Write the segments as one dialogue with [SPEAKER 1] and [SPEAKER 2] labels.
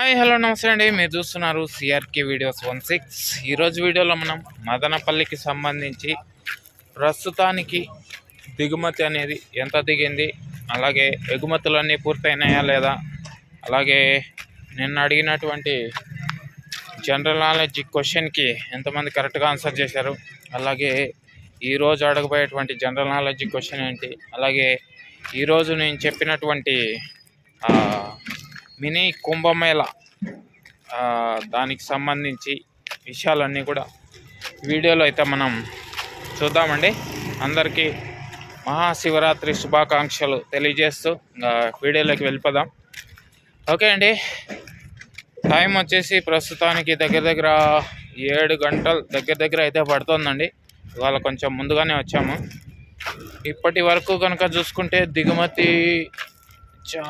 [SPEAKER 1] Hi hello నమస్తే అండి. మీరు చూస్తున్నారు సిఆర్కే వీడియోస్ 16. ఈరోజు వీడియోలో మనం మదనపల్లికి సంబంధించి ప్రస్తుతానికి దిగుమతి అనేది ఎంత దిగింది, అలాగే ఎగుమతులన్నీ పూర్తయినాయా లేదా, అలాగే నిన్న అడిగినటువంటి జనరల్ నాలెడ్జ్ క్వశ్చన్కి ఎంతమంది కరెక్ట్గా ఆన్సర్ చేశారు, అలాగే ఈరోజు అడగబోయేటువంటి జనరల్ నాలెడ్జ్ క్వశ్చన్ ఏంటి, అలాగే ఈరోజు నేను చెప్పినటువంటి మినీ కుంభమేళ దానికి సంబంధించి విషయాలన్నీ కూడా వీడియోలో అయితే మనం చూద్దామండి. అందరికీ మహాశివరాత్రి శుభాకాంక్షలు తెలియజేస్తూ ఇంకా వీడియోలోకి వెళ్ళిపోదాం. ఓకే అండి, టైం వచ్చేసి ప్రస్తుతానికి దగ్గర 7 గంటలు దగ్గర అయితే పడుతుందండి. ఇవాళ కొంచెం ముందుగానే వచ్చాము. ఇప్పటి వరకు కనుక చూసుకుంటే దిగుమతి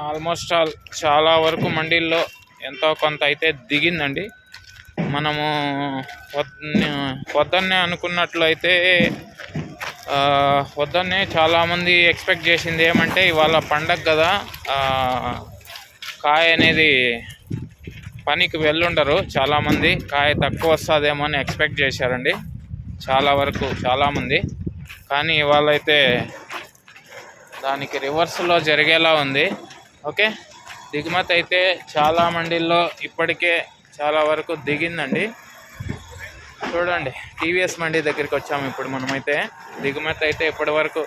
[SPEAKER 1] ఆల్మోస్ట్ చాలా వరకు మండీల్లో ఎంతో కొంత అయితే దిగిందండి. మనము పొద్దున్నే అనుకున్నట్లయితే పొద్దున్నే చాలామంది ఎక్స్పెక్ట్ చేసింది ఏమంటే ఇవాళ పండగ కదా, కాయ అనేది పనికి వెళ్ళుండరు చాలామంది, కాయ తక్కువ వస్తుందేమో అని ఎక్స్పెక్ట్ చేశారండి చాలా వరకు చాలామంది. కానీ ఇవాళ అయితే దానికి రివర్స్లో జరిగేలా ఉంది. ఓకే, దిగుమతి అయితే చాలా మండీల్లో ఇప్పటికే చాలా వరకు దిగిందండి. చూడండి, టీవీఎస్ మండీ దగ్గరికి వచ్చాము ఇప్పుడు మనమైతే. దిగుమతి అయితే ఇప్పటి వరకు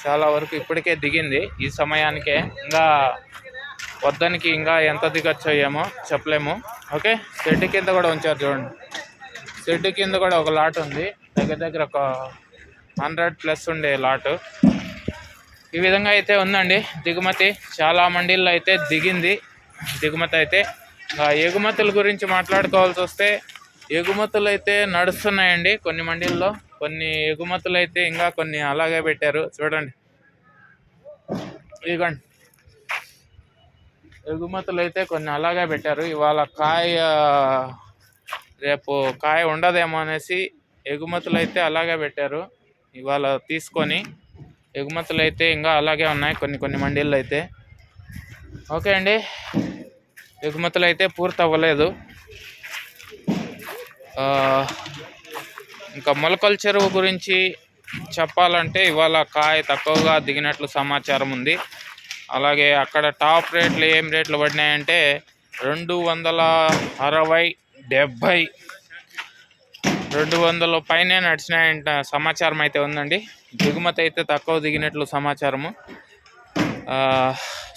[SPEAKER 1] చాలా వరకు ఇప్పటికే దిగింది. ఈ సమయానికే ఇంకా వద్దనికి ఇంకా ఎంత దిగొచ్చో ఏమో చెప్పలేము. ఓకే, షెడ్ కింద కూడా ఉంచారు చూడండి. షెడ్ కింద కూడా ఒక లాట్ ఉంది, దగ్గర ఒక 100+ ఉండే లాటు. ఈ విధంగా అయితే ఉందండి దిగుమతి. చాలా మండీల్లో అయితే దిగింది దిగుమతి అయితే. ఎగుమతుల గురించి మాట్లాడుకోవాల్సి వస్తే ఎగుమతులు అయితే నడుస్తున్నాయండి కొన్ని మండీల్లో. కొన్ని ఎగుమతులు అయితే ఇంకా కొన్ని అలాగే పెట్టారు చూడండి. ఇదిగోండి, ఎగుమతులు అయితే కొన్ని అలాగే పెట్టారు. ఇవాళ రేపు కాయ ఉండదేమో అనేసి ఎగుమతులు అయితే అలాగే పెట్టారు. ఇవాళ తీసుకొని ఎగుమతులు అయితే ఇంకా అలాగే ఉన్నాయి కొన్ని మండీల్లో అయితే. ఓకే అండి, ఎగుమతులు అయితే పూర్తి అవ్వలేదు. ఇంకా మొలకల చెరువు గురించి చెప్పాలంటే ఇవాళ కాయ తక్కువగా దిగినట్లు సమాచారం ఉంది. అలాగే అక్కడ టాప్ రేట్లు ఏం రేట్లు పడినాయంటే 260, 70, 200 పైనే నడిచినాయంట సమాచారం అయితే ఉందండి. దిగుమతి అయితే తక్కువ దిగినట్లు సమాచారము.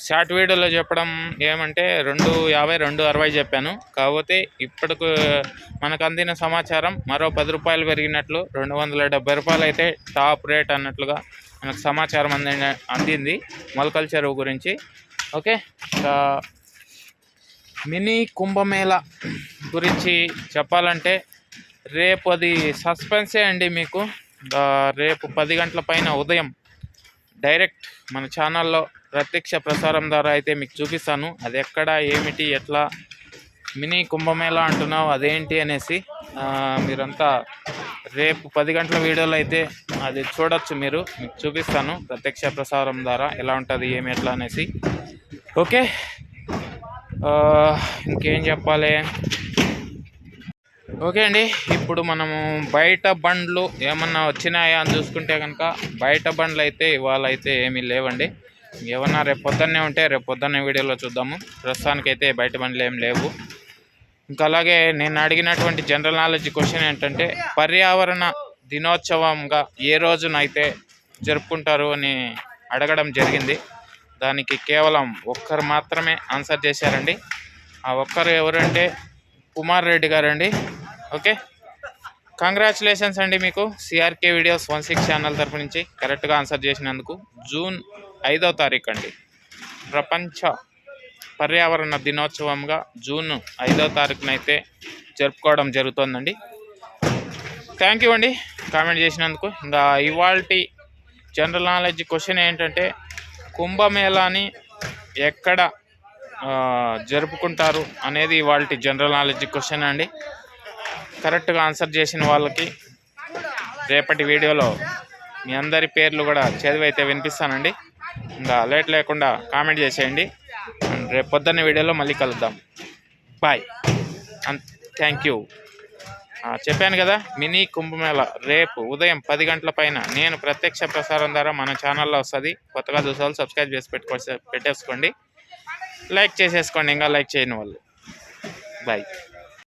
[SPEAKER 1] షార్ట్ వీడియోలో చెప్పడం ఏమంటే 250, 260 చెప్పాను. కాకపోతే ఇప్పటికి మనకు అందిన సమాచారం మరో 10 రూపాయలు పెరిగినట్లు 270 రూపాయలు అయితే టాప్ రేట్ అన్నట్లుగా మనకు సమాచారం అందింది మొలకల చెరువు గురించి. ఓకే, మినీ కుంభమేళ గురించి చెప్పాలంటే రేపు అది సస్పెన్సే అండి. మీకు రేపు 10 గంటల పైన ఉదయం డైరెక్ట్ మన ఛానల్లో ప్రత్యక్ష ప్రసారం ద్వారా అయితే మీకు చూపిస్తాను. అది ఎక్కడ, ఏమిటి, ఎట్లా, మినీ కుంభమేళ అంటున్నావు అదేంటి అనేసి మీరంతా రేపు 10 గంటల వీడియోలో అయితే అది చూడొచ్చు. మీకు చూపిస్తాను ప్రత్యక్ష ప్రసారం ద్వారా ఎలా ఉంటుంది, ఏమి, ఎట్లా అనేసి. ఓకే, ఇంకేం చెప్పాలి. ఓకే అండి, ఇప్పుడు మనము బయట బండ్లు ఏమన్నా వచ్చినాయా అని చూసుకుంటే కనుక బయట బండ్లు అయితే ఇవాళ అయితే ఏమీ లేవండి. ఏమన్నా రేపు పొద్దున్నే ఉంటే రేపు పొద్దున్నే వీడియోలో చూద్దాము. ప్రస్తుతానికైతే బయట బండ్లు ఏం లేవు. ఇంకా అలాగే నేను అడిగినటువంటి జనరల్ నాలెడ్జ్ క్వశ్చన్ ఏంటంటే పర్యావరణ దినోత్సవంగా ఏ రోజునైతే జరుపుకుంటారు అని అడగడం జరిగింది. దానికి కేవలం ఒక్కరు మాత్రమే ఆన్సర్ చేశారండి. ఆ ఒక్కరు ఎవరంటే కుమార్ రెడ్డి గారండి. ఓకే, కంగ్రాచులేషన్స్ అండి మీకు సిఆర్కే వీడియోస్ 16 ఛానల్ తరపు నుంచి కరెక్ట్గా ఆన్సర్ చేసినందుకు. జూన్ 5వ తారీఖు అండి ప్రపంచ పర్యావరణ దినోత్సవంగా జూన్ 5వ తారీఖునైతే జరుపుకోవడం జరుగుతుందండి. థ్యాంక్ యూ అండి కామెంట్ చేసినందుకు. ఇంకా ఇవాల్టి జనరల్ నాలెడ్జ్ క్వశ్చన్ ఏంటంటే కుంభమేళాని ఎక్కడ జరుపుకుంటారు అనేది ఇవాల్టి జనరల్ నాలెడ్జ్ క్వశ్చన్ అండి. కరెక్ట్గా ఆన్సర్ చేసిన వాళ్ళకి రేపటి వీడియోలో మీ అందరి పేర్లు కూడా చదివి అయితే వినిపిస్తానండి. ఇంకా లేట్ లేకుండా కామెంట్ చేసేయండి. రేపు పొద్దున్న వీడియోలో మళ్ళీ కలుద్దాం. బాయ్. Thank you. చెప్పాను కదా, మినీ కుంభమేళ రేపు ఉదయం 10 గంటల పైన నేను ప్రత్యక్ష ప్రసారం ద్వారా మన ఛానల్లో వస్తుంది. కొత్తగా చూసే వాళ్ళు సబ్స్క్రైబ్ చేసి పెట్టేసుకోండి, లైక్ చేసేసుకోండి ఇంకా లైక్ చేయని వాళ్ళు. బాయ్.